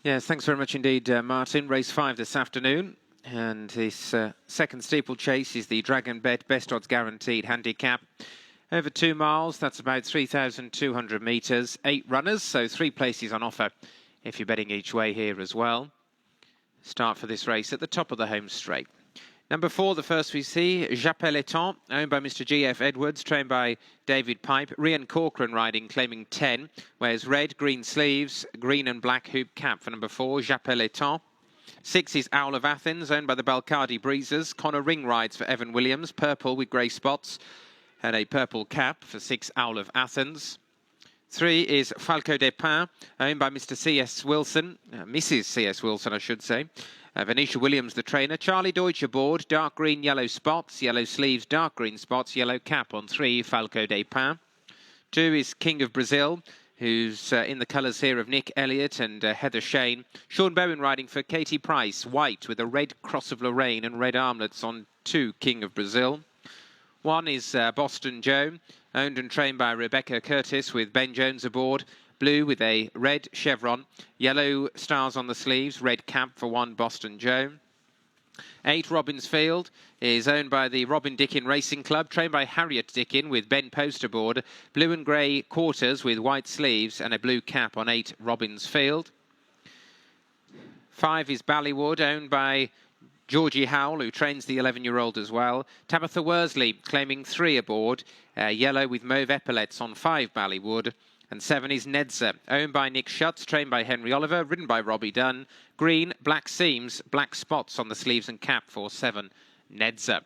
Yes, thanks very much indeed, Martin. Race 5 this afternoon. And this second steeplechase is the DragonBet Best Odds Guaranteed Handicap. Over 2 miles, that's about 3,200 metres. 8 runners, so 3 places on offer if you're betting each way here as well. Start for this race at the top of the home straight. Number 4, the first we see, Jaipaletemps, owned by Mr. G.F. Edwards, trained by David Pipe. Rian Corcoran riding, claiming 10. Wears red, green sleeves, green and black hoop cap for number 4, Jaipaletemps. 6 is Owl of Athens, owned by the Balcardi Breezers. Connor Ring rides for Evan Williams, purple with grey spots and a purple cap for 6, Owl of Athens. 3 is Falco des Pins, owned by Mr. C.S. Wilson, Mrs. C.S. Wilson, I should say. Venetia Williams, the trainer. Charlie Deutsch aboard, dark green, yellow spots, yellow sleeves, dark green spots, yellow cap on 3, Falco des Pins. 2 is King of Brazil, who's in the colours here of Nick Elliott and Heather Shane. Sean Bowen riding for Katie Price, white with a red cross of Lorraine and red armlets on 2, King of Brazil. 1 is Boston Joe, owned and trained by Rebecca Curtis with Ben Jones aboard. Blue with a red chevron, yellow stars on the sleeves, red cap for 1, Boston Joe. 8, Robbins Field, is owned by the Robin Dickin Racing Club, trained by Harriet Dickin with Ben Post aboard. Blue and grey quarters with white sleeves and a blue cap on 8, Robbins Field. 5 is Ballywood, owned by Georgie Howell, who trains the 11-year-old as well. Tabitha Worsley, claiming 3 aboard, yellow with mauve epaulets on 5, Ballywood. And 7 is Nedzor, owned by Nick Schutz, trained by Henry Oliver, ridden by Robbie Dunne. Green, black seams, black spots on the sleeves and cap for 7, Nedzor.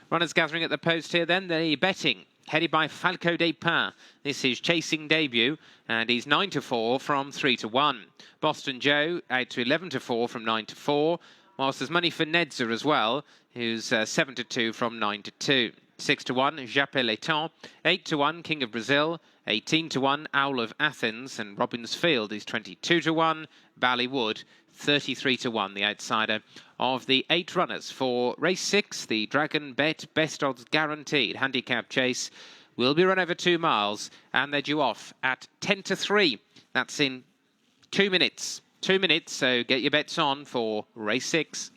Runners gathering at the post here then, the betting, headed by Falco des Pins. This is chasing debut, and he's 9-4 from 3-1. Boston Joe out to 11-4 from 9-4, whilst there's money for Nedzor as well, who's 7-2 from 9-2. 6-1, Jaipaletemps. 8-1, King of Brazil. 18-1, Owl of Athens, and Robbins Field is 22-1. Ballywood, 33-1, the outsider of the 8 runners for race 6, the DragonBet Best Odds Guaranteed Handicap Chase. Will be run over 2 miles, and they're due off at 10-3. That's in 2 minutes. 2 minutes, so get your bets on for race 6.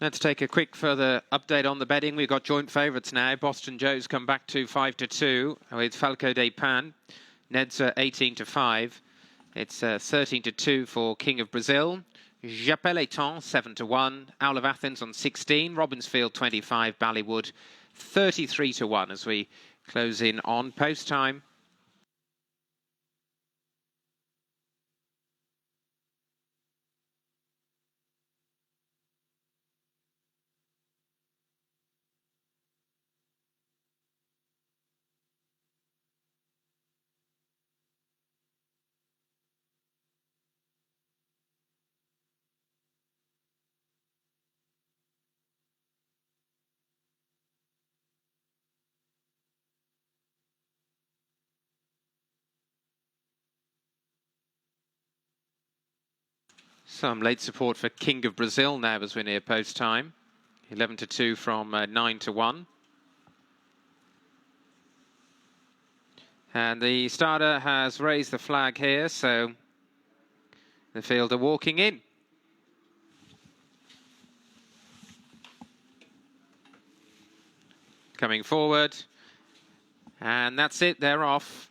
Let's take a quick further update on the betting. We've got joint favourites now. Boston Joe's come back to 5-2 with Falco des Pins. Nedzor 18-5. It's 13-2 for King of Brazil. Jaipaletemps 7-1. Owl of Athens on 16. Robbins Field 25. Ballywood 33-1 as we close in on post time. Some late support for King of Brazil now as we're near post time. 11-2 from 9-1. And the starter has raised the flag here, so the field are walking in. Coming forward. And that's it, they're off.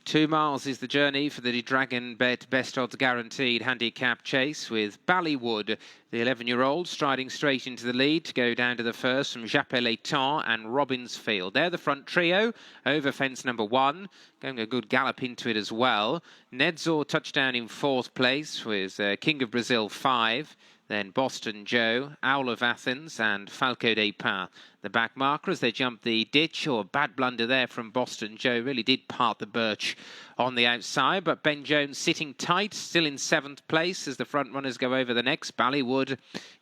2 miles is the journey for the DragonBet Best Odds Guaranteed Handicap Chase, with Ballywood, the 11-year-old, striding straight into the lead to go down to the first from Jaipaletemps and Robbinsfield. They're the front trio over fence number 1, going a good gallop into it as well. Nedzor touchdown in 4th place with King of Brazil 5. Then Boston Joe, Owl of Athens and Falco de Pin. The back marker as they jump the ditch, or bad blunder there from Boston Joe. Really did part the birch on the outside, but Ben Jones sitting tight, still in 7th place as the front runners go over the next. Ballywood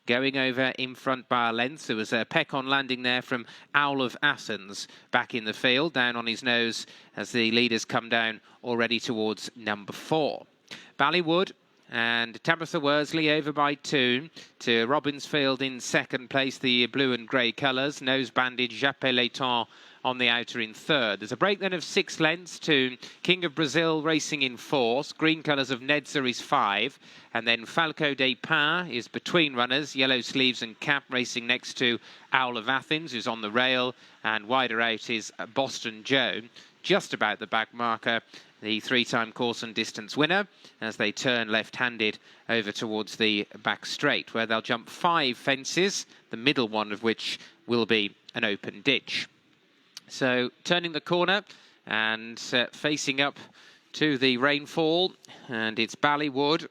going over in front by a length. There was a peck on landing there from Owl of Athens back in the field, down on his nose as the leaders come down already towards number 4. Ballywood and Tabitha Worsley over by 2 to Robbinsfield in 2nd place, the blue and grey colours. Nose bandage Jaipaletemps on the outer in 3rd. There's a break then of 6 lengths to King of Brazil racing in 4th. Green colours of Nedzor is 5. And then Falco de Pin is between runners. Yellow sleeves and cap racing next to Owl of Athens, who's on the rail. And wider out is Boston Joe, just about the back marker, the 3-time course and distance winner, as they turn left-handed over towards the back straight, where they'll jump 5 fences, the middle one of which will be an open ditch. So turning the corner and facing up to the rainfall, and it's Ballywood,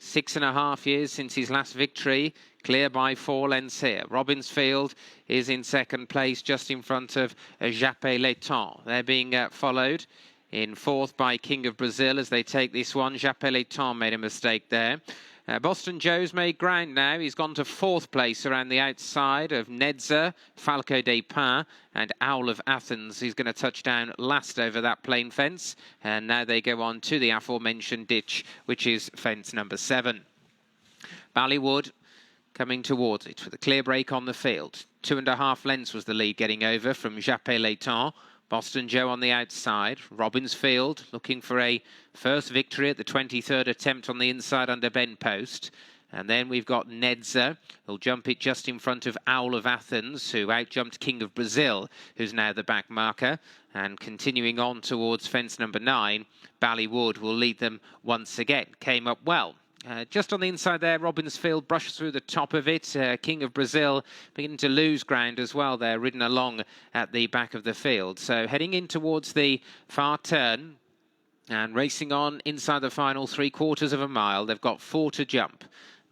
6.5 years since his last victory, clear by 4 lengths here. Robbinsfield is in 2nd place, just in front of Jaipaletemps. They're being followed in 4th by King of Brazil as they take this one. Jaipaletemps made a mistake there. Boston Joe's made ground now. He's gone to 4th place around the outside of Nedzor, Falco de Pin and Owl of Athens. He's going to touch down last over that plain fence. And now they go on to the aforementioned ditch, which is fence number 7. Ballywood coming towards it with a clear break on the field. 2.5 lengths was the lead getting over from Jaipaletemps. Boston Joe on the outside. Robbinsfield looking for a first victory at the 23rd attempt on the inside under Ben Post. And then we've got Nedzor, who'll jump it just in front of Owl of Athens, who outjumped King of Brazil, who's now the back marker. And continuing on towards fence number 9, Ballywood will lead them once again. Came up well. Just on the inside there, Robbinsfield brushed through the top of it. King of Brazil beginning to lose ground as well there, ridden along at the back of the field. So heading in towards the far turn and racing on inside the final 3/4 of a mile. They've got 4 to jump.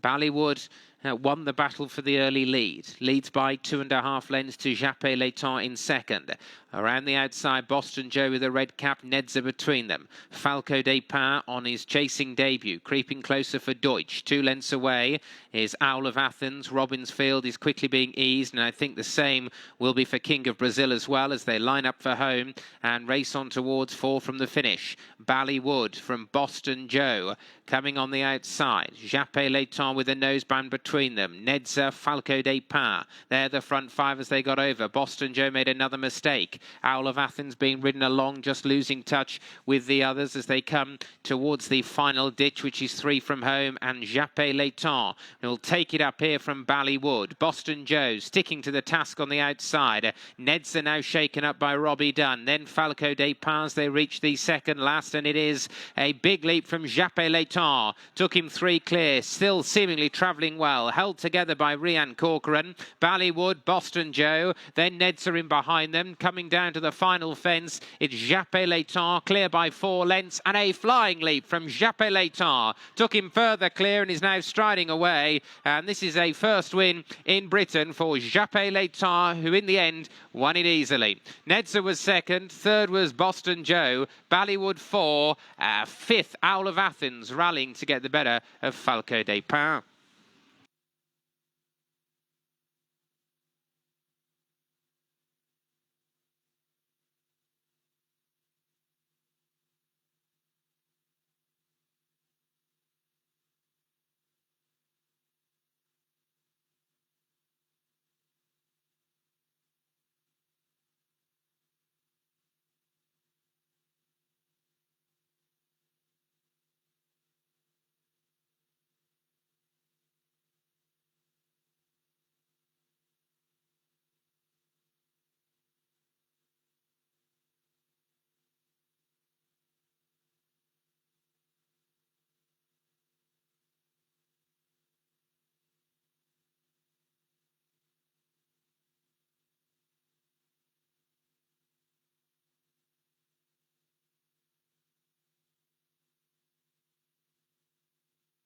Ballywood won the battle for the early lead. Leads by 2.5 lengths to Jaipaletemps in 2nd. Around the outside, Boston Joe with a red cap, Nedzor between them. Falco de Pin on his chasing debut, creeping closer for Deutsch. 2 lengths away is Owl of Athens. Robbinsfield is quickly being eased, and I think the same will be for King of Brazil as well as they line up for home and race on towards 4 from the finish. Ballywood from Boston Joe coming on the outside. Jaipaletemps with a noseband between them. Nedzor, Falco de Pin. They're the front 5 as they got over. Boston Joe made another mistake. Owl of Athens being ridden along, just losing touch with the others as they come towards the final ditch, which is 3 from home, and Jaipaletemps will take it up here from Ballywood. Boston Joe sticking to the task on the outside. Nedzor now shaken up by R T Dunne. Then Falco de Pin as they reach the 2nd last, and it is a big leap from Jaipaletemps. Took him 3 clear, still seemingly travelling well. Held together by Rian Corcoran. Ballywood, Boston Joe, then Nedzor in behind them. Coming down to the final fence, it's Jaipaletemps, clear by 4 lengths, and a flying leap from Jaipaletemps. Took him further clear and is now striding away. And this is a first win in Britain for Jaipaletemps, who in the end won it easily. Nedzor was 2nd, 3rd was Boston Joe, Ballywood 4, 5th Owl of Athens rallying to get the better of Falco de Pin.